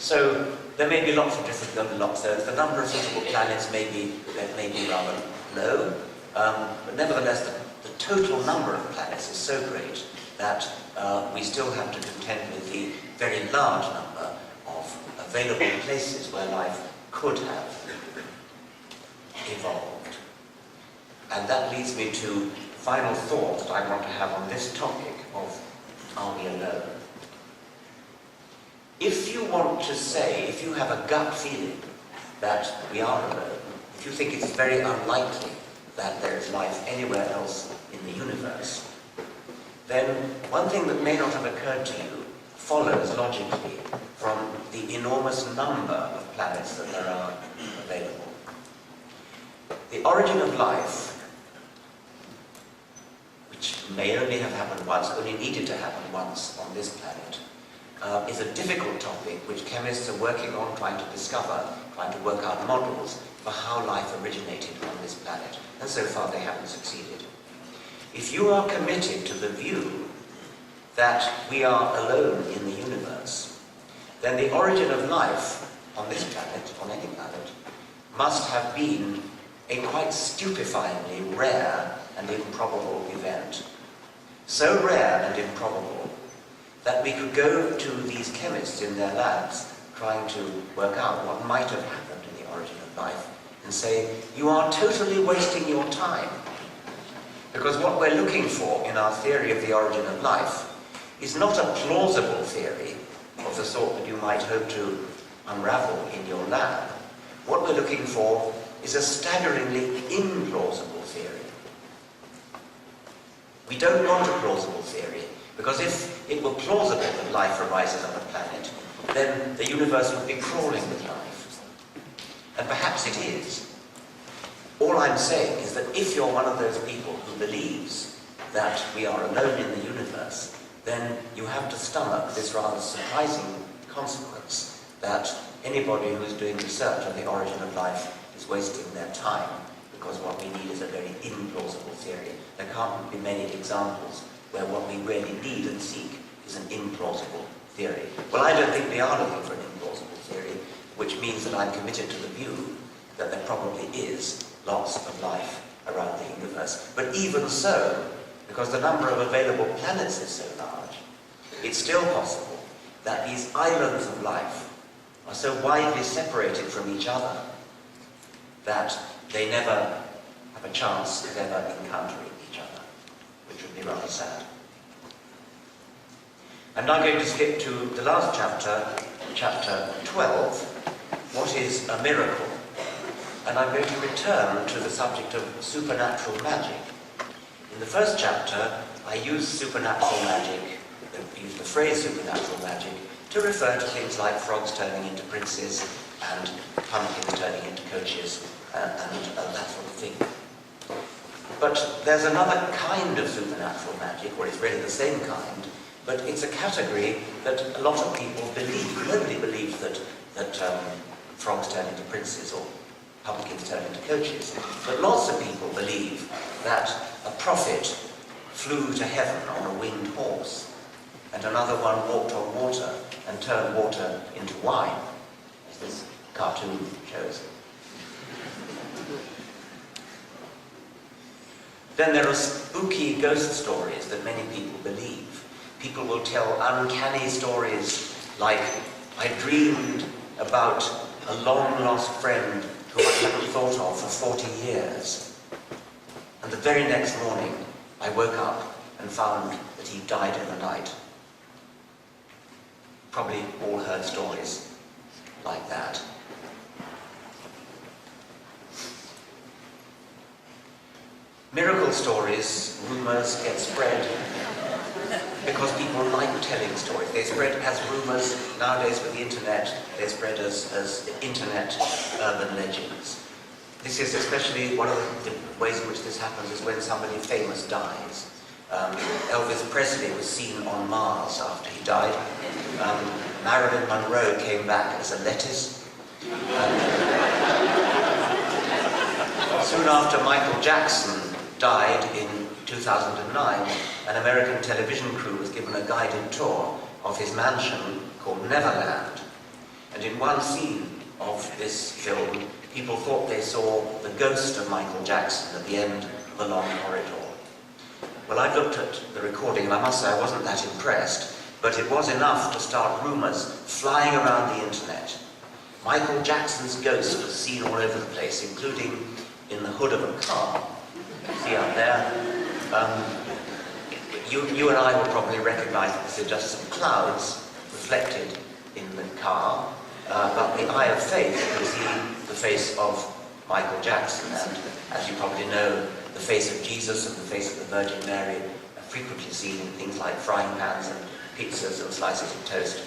So there may be lots of different Goldilocks zones. The number of suitable planets may be rather low, but nevertheless the total number of planets is so great that we still have to contend with the very large number of available places where life could have evolved. And that leads me to the final thought that I want to have on this topic of, are we alone? If you want to say, if you have a gut feeling that we are alone, if you think it's very unlikely that there is life anywhere else in the universe, then one thing that may not have occurred to you follows logically from the enormous number of planets that there are available. The origin of life, which may only have happened once, only needed to happen once on this planet, is a difficult topic which chemists are working on, trying to discover, trying to work out models for how life originated on this planet. And so far they haven't succeeded. If you are committed to the view that we are alone in the universe, then the origin of life on this planet, on any planet, must have been a quite stupefyingly rare and improbable event. So rare and improbable that we could go to these chemists in their labs trying to work out what might have happened in the origin of life and say, you are totally wasting your time. Because what we're looking for in our theory of the origin of life is not a plausible theory of the sort that you might hope to unravel in your lab. What we're looking for is a staggeringly implausible theory. We don't want a plausible theory, because if it were plausible that life arises on a planet, then the universe would be crawling with life. And perhaps it is. All I'm saying is that if you're one of those people who believes that we are alone in the universe, then you have to stomach this rather surprising consequence that anybody who's doing research on the origin of life is wasting their time, because what we need is a very implausible theory. There can't be many examples where what we really need and seek is an implausible theory. Well, I don't think we are looking for an implausible theory, which means that I'm committed to the view that there probably is lots of life around the universe. But even so, because the number of available planets is so large, it's still possible that these islands of life are so widely separated from each other that they never have a chance of ever encountering each other, which would be rather sad. I'm now going to skip to the last chapter, chapter 12, What is a Miracle? And I'm going to return to the subject of supernatural magic. In the first chapter, I used supernatural magic, used the phrase supernatural magic, to refer to things like frogs turning into princes and pumpkins turning into coaches and that sort of thing. But there's another kind of supernatural magic, or it's really the same kind, but it's a category that a lot of people believe. Nobody believes that frogs turn into princes or pumpkins turn into coaches. But lots of people believe that a prophet flew to heaven on a winged horse, and another one walked on water and turned water into wine, as this cartoon shows. Then there are spooky ghost stories that many people believe. People will tell uncanny stories like, I dreamed about a long-lost friend who I hadn't thought of for 40 years. And the very next morning, I woke up and found that he died in the night. Probably all heard stories like that. Miracle stories, rumors, get spread because people like telling stories. They spread as rumors. Nowadays with the internet, they spread as internet urban legends. This is especially one of the ways in which this happens is when somebody famous dies. Elvis Presley was seen on Mars after he died. Marilyn Monroe came back as a lettuce. Soon after Michael Jackson died in 2009, an American television crew was given a guided tour of his mansion called Neverland. And And in one scene of this film, people thought they saw the ghost of Michael Jackson at the end of the long corridor. Well, I looked at the recording, and I must say I wasn't that impressed, but it was enough to start rumours flying around the internet. Michael Jackson's ghost was seen all over the place, including in the hood of a car. See up there? You and I will probably recognise that these are just some clouds reflected in the car, but the eye of faith can see the face of Michael Jackson, and as you probably know, the face of Jesus and the face of the Virgin Mary are frequently seen in things like frying pans and pizzas and slices of toast.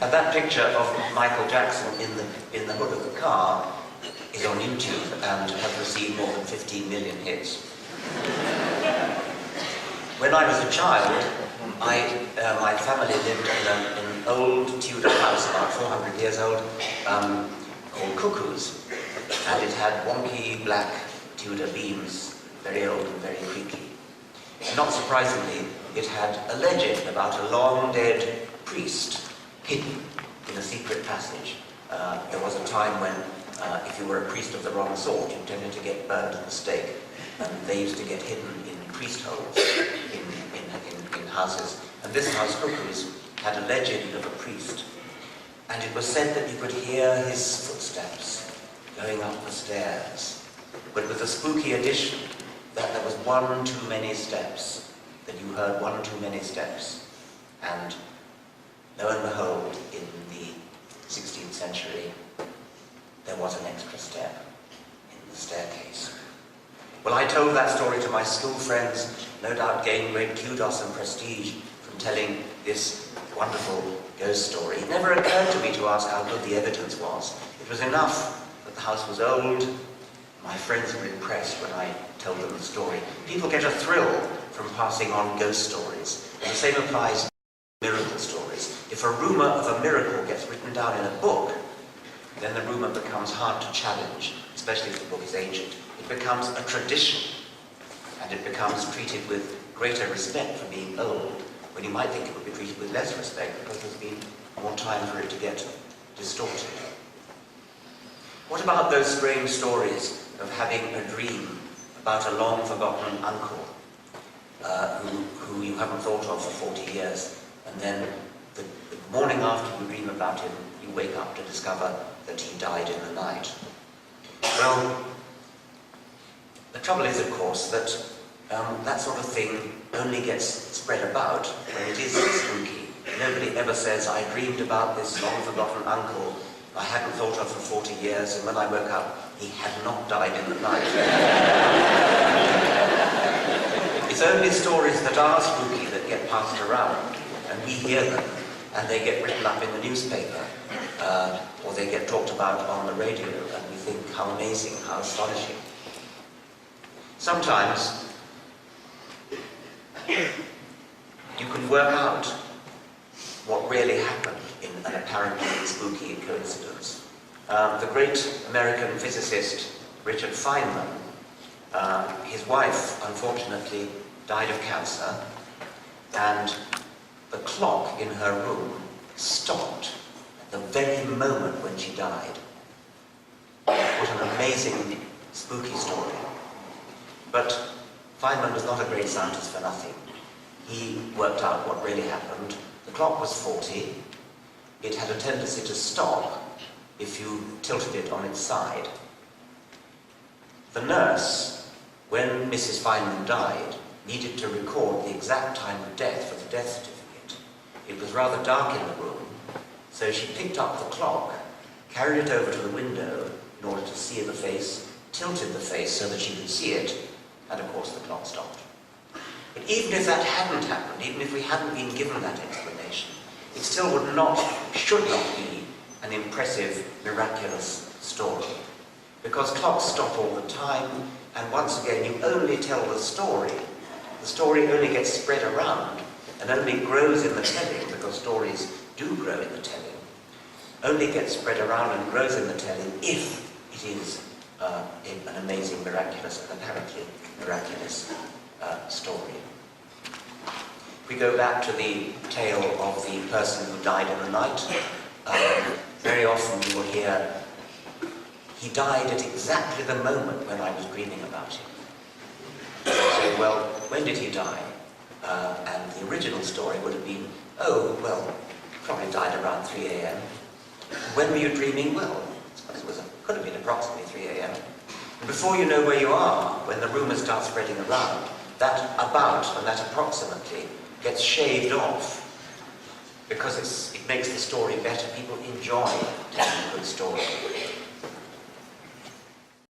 And that picture of Michael Jackson in the hood of the car is on YouTube and has received more than 15 million hits. When I was a child, my family lived in an old Tudor house, about 400 years old, called Cuckoo's, and it had wonky black Tudor beams, very old and very creaky. And not surprisingly, it had a legend about a long-dead priest hidden in a secret passage. There was a time when, if you were a priest of the wrong sort, you tended to get burned at the stake, and they used to get hidden in priest holes in houses. And this house, Cuckoo's, had a legend of a priest, and it was said that you could hear his footsteps going up the stairs, but with the spooky addition that there was one too many steps, that you heard one too many steps, and lo and behold, in the 16th century, there was an extra step in the staircase. Well, I told that story to my school friends, no doubt gained great kudos and prestige from telling this wonderful ghost story. It never occurred to me to ask how good the evidence was. It was enough that the house was old. My friends were impressed when I told them the story. People get a thrill from passing on ghost stories, and the same applies to miracle stories. If a rumour of a miracle gets written down in a book, then the rumour becomes hard to challenge, especially if the book is ancient. It becomes a tradition, and it becomes treated with greater respect for being old, when you might think it would be treated with less respect because there's been more time for it to get distorted. What about those strange stories of having a dream about a long-forgotten uncle who you haven't thought of for 40 years, and then the morning after you dream about him, you wake up to discover that he died in the night? Well, the trouble is, of course, that that sort of thing only gets spread about when it is spooky. Nobody ever says, I dreamed about this long-forgotten uncle I hadn't thought of for 40 years, and when I woke up, he had not died in the night. It's only stories that are spooky that get passed around, and we hear them, and they get written up in the newspaper, or they get talked about on the radio, and we think, how amazing, how astonishing. Sometimes you can work out what really happened in an apparently spooky coincidence. The great American physicist Richard Feynman, his wife unfortunately died of cancer, and the clock in her room stopped at the very moment when she died. What an amazing, spooky story. But Feynman was not a great scientist for nothing. He worked out what really happened. The clock was 40. It had a tendency to stop if you tilted it on its side. The nurse, when Mrs. Feynman died, needed to record the exact time of death for the death certificate. It was rather dark in the room, so she picked up the clock, carried it over to the window in order to see the face, tilted the face so that she could see it, and of course the clock stopped. But even if that hadn't happened, even if we hadn't been given that explanation, it still should not be an impressive, miraculous story. Because clocks stop all the time, and once again, you only tell the story. The story only gets spread around, and only grows in the telling, because stories do grow in the telling. Only gets spread around and grows in the telling if it is an amazing, miraculous, and apparently miraculous story. If we go back to the tale of the person who died in the night, very often you will hear, he died at exactly the moment when I was dreaming about him. So, well, when did he die? And the original story would have been, oh, well, probably died around 3 a.m. When were you dreaming? Well, I suppose it could have been approximately 3 a.m. And before you know where you are, when the rumours start spreading around, that about and that approximately gets shaved off because it makes the story better. People enjoy telling a good story.